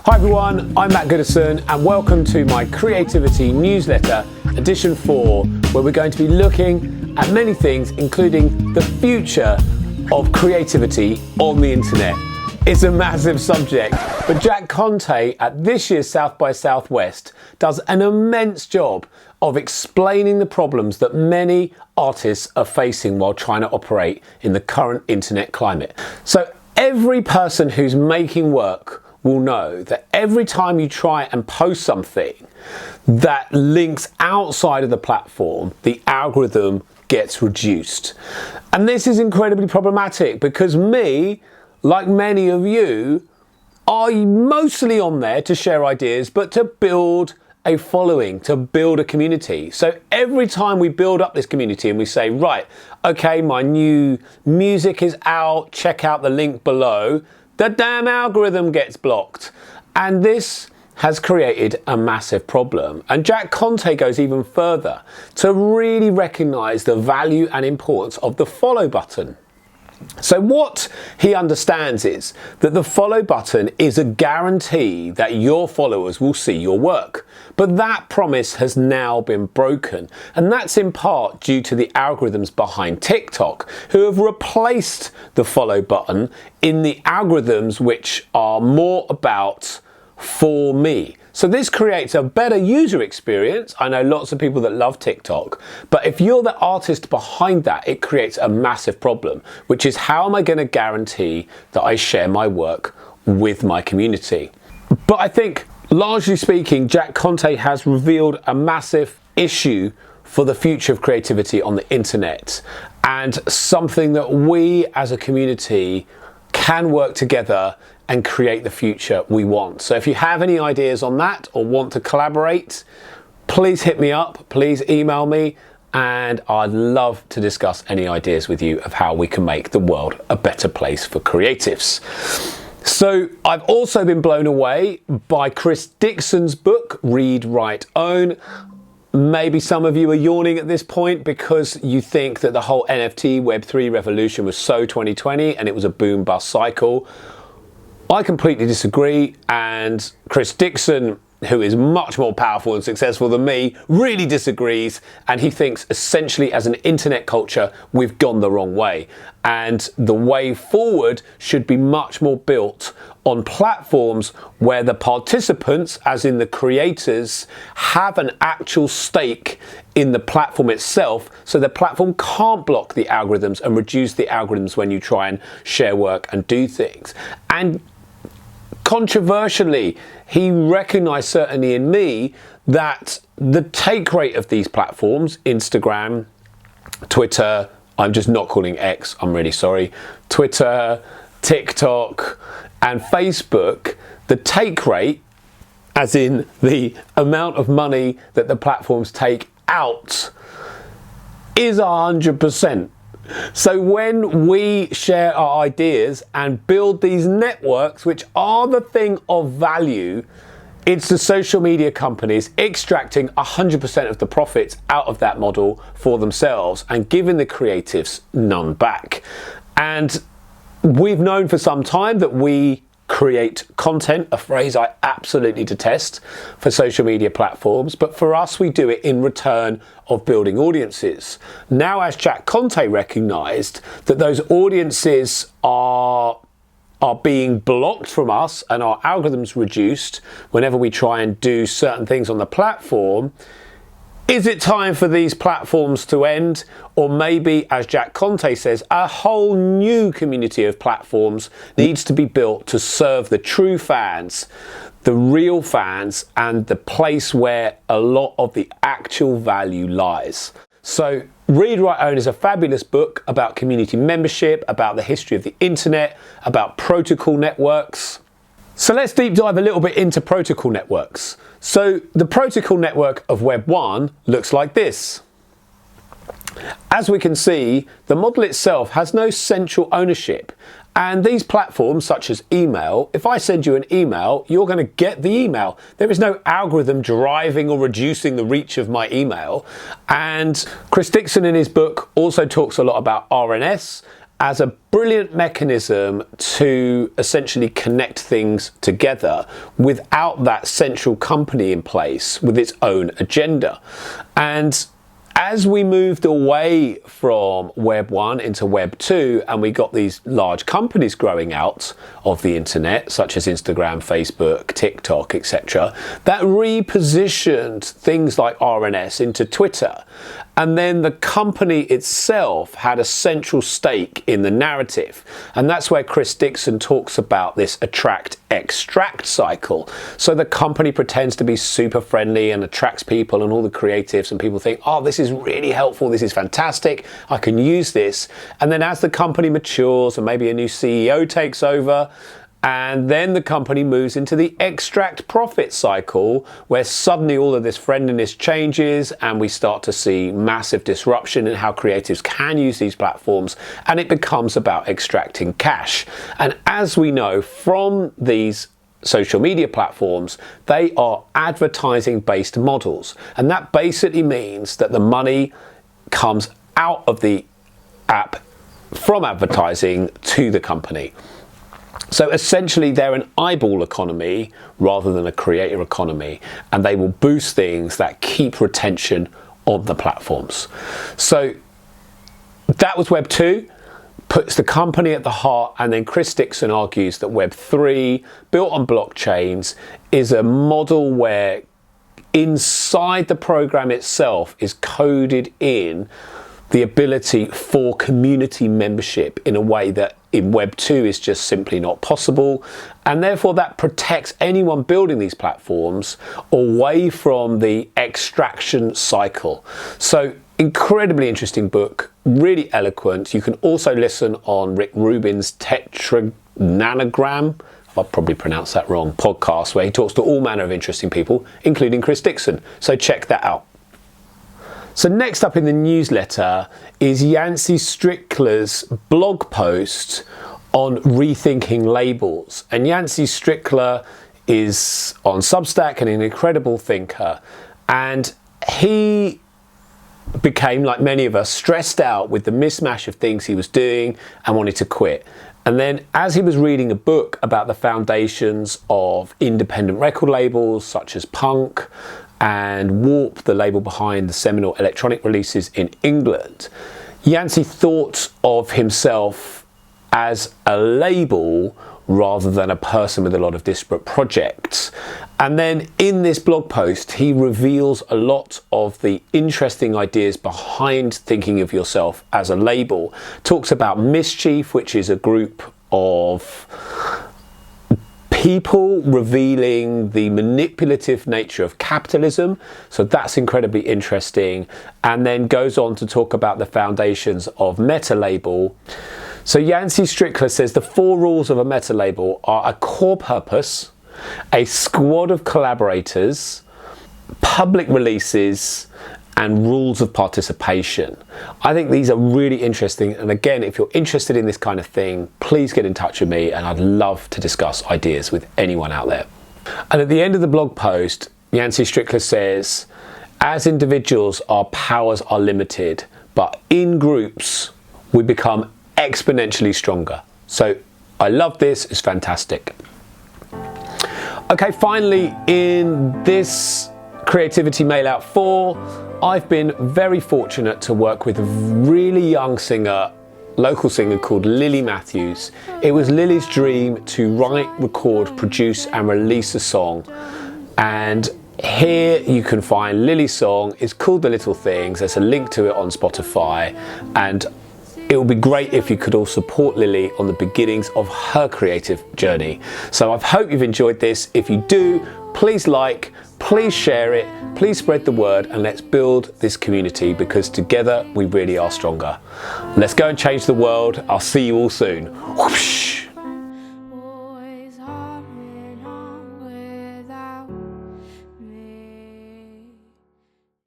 Hi everyone, I'm Matt Goodison and welcome to my creativity newsletter, edition 4, where we're going to be looking at many things, including the future of creativity on the internet. It's a massive subject, but Jack Conte at this year's South by Southwest does an immense job of explaining the problems that many artists are facing while trying to operate in the current internet climate. So every person who's making work will know that every time you try and post something that links outside of the platform, the algorithm gets reduced. And this is incredibly problematic because me, like many of you, are mostly on there to share ideas, but to build a following, to build a community. So every time we build up this community and we say, right, okay, my new music is out, check out the link below, the damn algorithm gets blocked. And this has created a massive problem. And Jack Conte goes even further to really recognize the value and importance of the follow button. So what he understands is that the follow button is a guarantee that your followers will see your work. But that promise has now been broken. And that's in part due to the algorithms behind TikTok, who have replaced the follow button in the algorithms which are more about for me. So this creates a better user experience. I know lots of people that love TikTok, but if you're the artist behind that, it creates a massive problem, which is how am I going to guarantee that I share my work with my community? But I think, largely speaking, Jack Conte has revealed a massive issue for the future of creativity on the internet, and something that we as a community can work together and create the future we want. So if you have any ideas on that or want to collaborate, please hit me up, please email me, and I'd love to discuss any ideas with you of how we can make the world a better place for creatives. So I've also been blown away by Chris Dixon's book, Read, Write, Own. Maybe some of you are yawning at this point because you think that the whole NFT Web3 revolution was so 2020 and it was a boom bust cycle. I completely disagree, and Chris Dixon, who is much more powerful and successful than me, really disagrees, and he thinks essentially as an internet culture we've gone the wrong way, and the way forward should be much more built on platforms where the participants, as in the creators, have an actual stake in the platform itself, so the platform can't block the algorithms and reduce the algorithms when you try and share work and do things. And controversially, he recognized, certainly in me, that the take rate of these platforms, Instagram, Twitter, I'm just not calling X, I'm really sorry, Twitter, TikTok, and Facebook, the take rate, as in the amount of money that the platforms take out, is 100%. So when we share our ideas and build these networks, which are the thing of value, it's the social media companies extracting 100% of the profits out of that model for themselves and giving the creatives none back. And we've known for some time that we create content, a phrase I absolutely detest for social media platforms, but for us we do it in return of building audiences. Now, as Jack Conte recognized that those audiences are being blocked from us and our algorithms reduced whenever we try and do certain things on the platform, is it time for these platforms to end? Or maybe, as Jack Conte says, a whole new community of platforms needs to be built to serve the true fans, the real fans, and the place where a lot of the actual value lies. So Read, Write, Own is a fabulous book about community membership, about the history of the internet, about protocol networks. So let's deep dive a little bit into protocol networks. So the protocol network of Web 1 looks like this. As we can see, the model itself has no central ownership. And these platforms, such as email, if I send you an email, you're going to get the email. There is no algorithm driving or reducing the reach of my email. And Chris Dixon in his book also talks a lot about RNS as a brilliant mechanism to essentially connect things together without that central company in place with its own agenda. And as we moved away from Web 1 into Web 2 and we got these large companies growing out of the internet, such as Instagram, Facebook, TikTok, etc., that repositioned things like RNS into Twitter. And then the company itself had a central stake in the narrative. And that's where Chris Dixon talks about this attract-extract cycle. So the company pretends to be super friendly and attracts people and all the creatives, and people think, oh, this is really helpful, this is fantastic, I can use this. And then as the company matures and maybe a new CEO takes over, and then the company moves into the extract profit cycle, where suddenly all of this friendliness changes and we start to see massive disruption in how creatives can use these platforms, and it becomes about extracting cash. And as we know from these social media platforms, they are advertising based models, and that basically means that the money comes out of the app from advertising to the company. So essentially they're an eyeball economy rather than a creator economy, and they will boost things that keep retention on the platforms. So that was Web 2, puts the company at the heart, and then Chris Dixon argues that Web 3, built on blockchains, is a model where inside the program itself is coded in the ability for community membership in a way that in Web 2 is just simply not possible, and therefore that protects anyone building these platforms away from the extraction cycle. So incredibly interesting book, really eloquent. You can also listen on Rick Rubin's Tetranogram, I'll probably pronounce that wrong, podcast, where he talks to all manner of interesting people, including Chris Dixon. So check that out. So next up in the newsletter is Yancey Strickler's blog post on rethinking labels. And Yancey Strickler is on Substack and an incredible thinker. And he became, like many of us, stressed out with the mismatch of things he was doing and wanted to quit. And then as he was reading a book about the foundations of independent record labels such as Punk and Warp, the label behind the seminal electronic releases in England, Yancey thought of himself as a label rather than a person with a lot of disparate projects. And then in this blog post, he reveals a lot of the interesting ideas behind thinking of yourself as a label. Talks about Mischief, which is a group of people revealing the manipulative nature of capitalism. So that's incredibly interesting. And then goes on to talk about the foundations of MetaLabel. So Yancey Strickler says the 4 rules of a MetaLabel are a core purpose, a squad of collaborators, public releases, and rules of participation. I think these are really interesting, and again, if you're interested in this kind of thing, please get in touch with me and I'd love to discuss ideas with anyone out there. And at the end of the blog post, Yancey Strickler says, as individuals, our powers are limited, but in groups, we become exponentially stronger. So I love this, it's fantastic. Okay, finally, in this Creativity Mailout 4, I've been very fortunate to work with a really young singer, local singer called Lily Matthews. It was Lily's dream to write, record, produce and release a song. And here you can find Lily's song. It's called The Little Things. There's a link to it on Spotify. And it would be great if you could all support Lily on the beginnings of her creative journey. So I hope you've enjoyed this. If you do, please like, please share it, please spread the word, and let's build this community, because together we really are stronger. Let's go and change the world. I'll see you all soon. Whoosh.